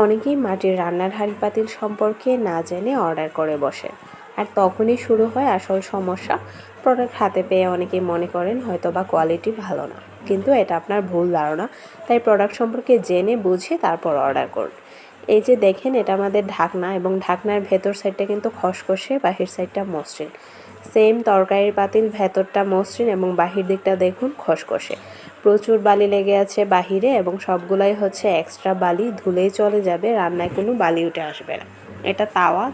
অনেকেই মাটির রান্নার হাঁড়ি পাতিল সম্পর্কে না জেনে অর্ডার করে বসে, আর তখনই শুরু হয় আসল সমস্যা। প্রোডাক্ট হাতে পেয়ে অনেকেই মনে করেন হয়তো বা কোয়ালিটি ভালো না, কিন্তু এটা আপনার ভুল ধারণা। তাই প্রোডাক্ট সম্পর্কে জেনে বুঝে তারপর অর্ডার করুন। এই যে দেখেন, এটা আমাদের ঢাকনা, এবং ঢাকনার ভেতর সাইডটা কিন্তু খসখসে, বাহির সাইডটা মসৃণ। সেম তরকারির পাতিল, ভেতরটা মসৃণ এবং বাহির দিকটা দেখুন খসখসে। প্রচুর বালি লেগে আছে বাহিরে, এবং সবগুলাই হচ্ছে এক্সট্রা বালি, ধুলেই চলে যাবে, রান্নায় কোনো বালি উঠে আসবে না। এটা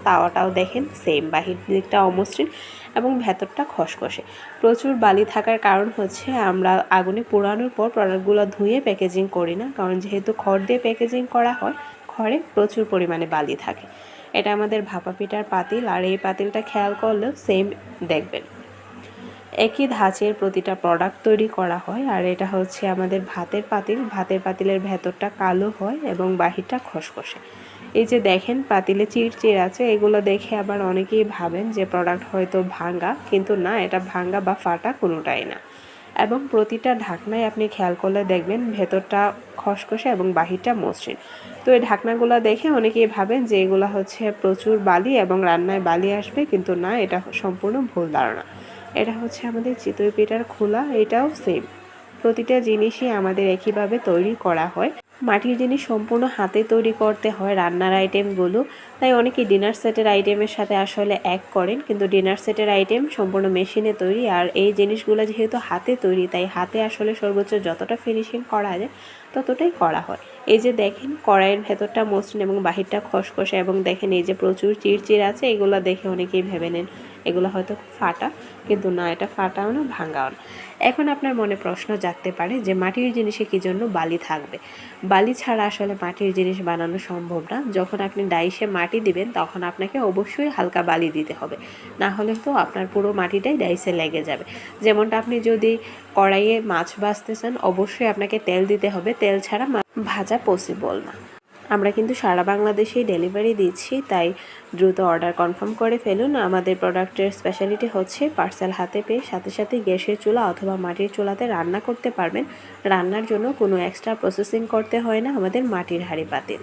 তাওয়াটাও দেখেন সেম, বাহির দিকটা অমসৃণ এবং ভেতরটা খসখসে। প্রচুর বালি থাকার কারণ হচ্ছে আমরা আগুনে পোড়ানোর পর প্রোডাক্টগুলো ধুয়ে প্যাকেজিং করি না, কারণ যেহেতু খড় দিয়ে প্যাকেজিং করা হয়, খড়ে প্রচুর পরিমাণে বালি থাকে। এটা আমাদের ভাপা পিঠার পাতিল, আর এই পাতিলটা খেয়াল করলেও সেম দেখবেন, একই ধাঁচের প্রতিটা প্রোডাক্ট তৈরি করা হয়। আর এটা হচ্ছে আমাদের ভাতের পাতিল, ভাতের পাতিলের ভেতরটা কালো হয় এবং বাহিরটা খসখসে। এই যে দেখেন পাতিলে চিড়চিড় আছে, এগুলো দেখে আবার অনেকেই ভাবেন যে প্রোডাক্ট হয়তো ভাঙ্গা, কিন্তু না, এটা ভাঙ্গা বা ফাটা কোনোটাই না। এবং প্রতিটা ঢাকনায় আপনি খেয়াল করলে দেখবেন ভেতরটা খসখসে এবং বাহিরটা মসৃণ। তো এই ঢাকনাগুলো দেখে অনেকেই ভাবেন যে এগুলো হচ্ছে প্রচুর বালি এবং রান্নায় বালি আসবে, কিন্তু না, এটা সম্পূর্ণ ভুল ধারণা। এটা হচ্ছে আমাদের চিতই পিঠার খোলা, এটাও সেম। প্রতিটা জিনিসই আমাদের একইভাবে তৈরি করা হয়। মাটির জিনিস সম্পূর্ণ হাতে তৈরি করতে হয় রান্নার আইটেমগুলো, তাই অনেকে ডিনার সেটের আইটেমের সাথে আসলে এক করেন, কিন্তু ডিনার সেটের আইটেম সম্পূর্ণ মেশিনে তৈরি। আর এই জিনিসগুলো যেহেতু হাতে তৈরি, তাই হাতে আসলে সর্বোচ্চ যতটা ফিনিশিং করা যায় ততটাই করা হয়। এই যে দেখেন কড়াইয়ের ভেতরটা মসৃণ এবং বাহিরটা খসখসে, এবং দেখেন এই যে প্রচুর চিড়চিড় আছে, এগুলো দেখে অনেকেই ভেবে নেন এগুলো হয়তো ফাটা, কিন্তু না, এটা ফাটাও না, ভাঙ্গাও না। এখন আপনার মনে প্রশ্ন জাগতে পারে যে মাটির জিনিসে কী জন্য বালি থাকবে? বালি ছাড়া আসলে মাটির জিনিস বানানো সম্ভব না। যখন আপনি ডাইসে মাটি দিবেন, তখন আপনাকে অবশ্যই হালকা বালি দিতে হবে, না হলে তো আপনার পুরো মাটিটাই ডাইসে লেগে যাবে। যেমনটা আপনি যদি কড়াইয়ে মাছ ভাজতে চান, অবশ্যই আপনাকে তেল দিতে হবে, তেল ছাড়া ভাজা পসিবল না। আমরা কিন্তু সারা বাংলাদেশেই ডেলিভারি দিচ্ছি, তাই দ্রুত অর্ডার কনফার্ম করে ফেলুন। আমাদের প্রোডাক্টের স্পেশালিটি হচ্ছে পার্সেল হাতে পেয়ে সাথে সাথে গ্যাসের চুলা অথবা মাটির চুলাতে রান্না করতে পারবেন। রান্নার জন্য কোনো এক্সট্রা প্রসেসিং করতে হয় না আমাদের মাটির হাঁড়ি পাতিল।